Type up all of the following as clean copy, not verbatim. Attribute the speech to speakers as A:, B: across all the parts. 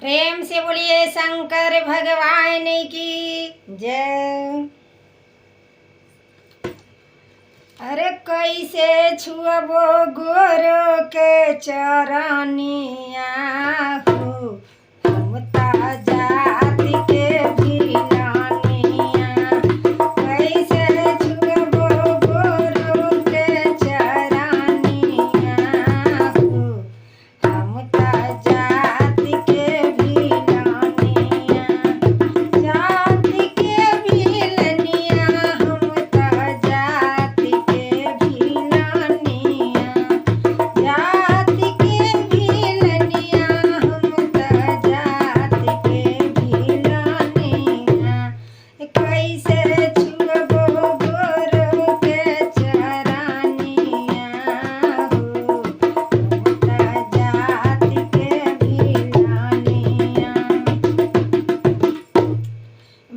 A: प्रेम से बोलिए शंकर भगवान की जय। अरे कैसे छुअबो गोरो के चरनिया हो, हम ता जाति के भिलानिया। कैसे छुअबो गोरो के चरनिया हो, हम ता जाति के भिलानिया। जाति के भिलनिया हम ता जाति के भिलानिया। जाति के भिलनिया हम ता जाति के भिलानिया। कैसे छुअबो गोरो के चरनिया हो, हम ता जाति के भिलानिया।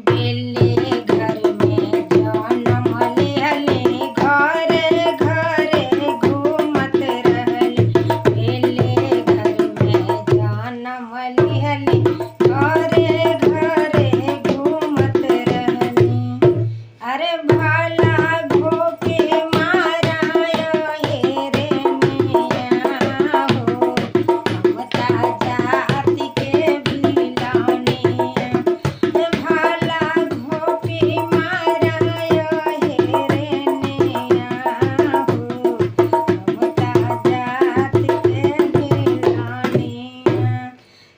A: बेले घर में जनम लेहले, घरे घरे घूमत रहले। बेले घर में जनम लेहले, घरे घरे घूमत रहले। अरे भाला घोके मारा हे रे मिया हो, हम ता जाति के भिलानिया। भाला घोके मारा हे रे मिया हो, हम ता जाति के भिलानिया।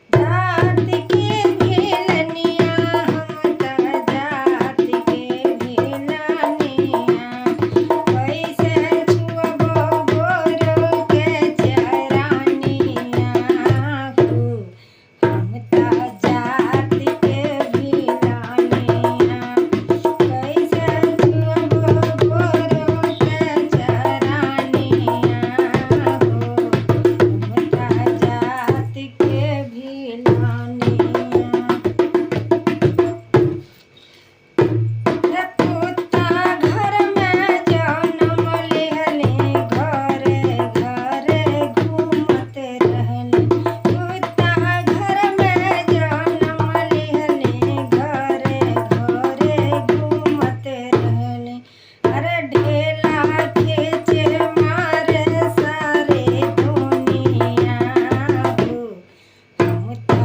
A: जाति के भिलनिया हम ता जाति के भिलानिया। कैसे छुअबो गोरो के चरनिया हो, हम ता जाति के भिलानिया। कैसे छुअबो गोरो के चरनिया हो, हम ता जाति के भिलानिया। कुत्ता घर में जनम लेहले, घरे घरे घूमत रहले। कुत्ता घर में जनम लेहले, घरे घरे घूमत रहले। अरे ढेला खींचे मारे सारे दुनिया हो, हम ता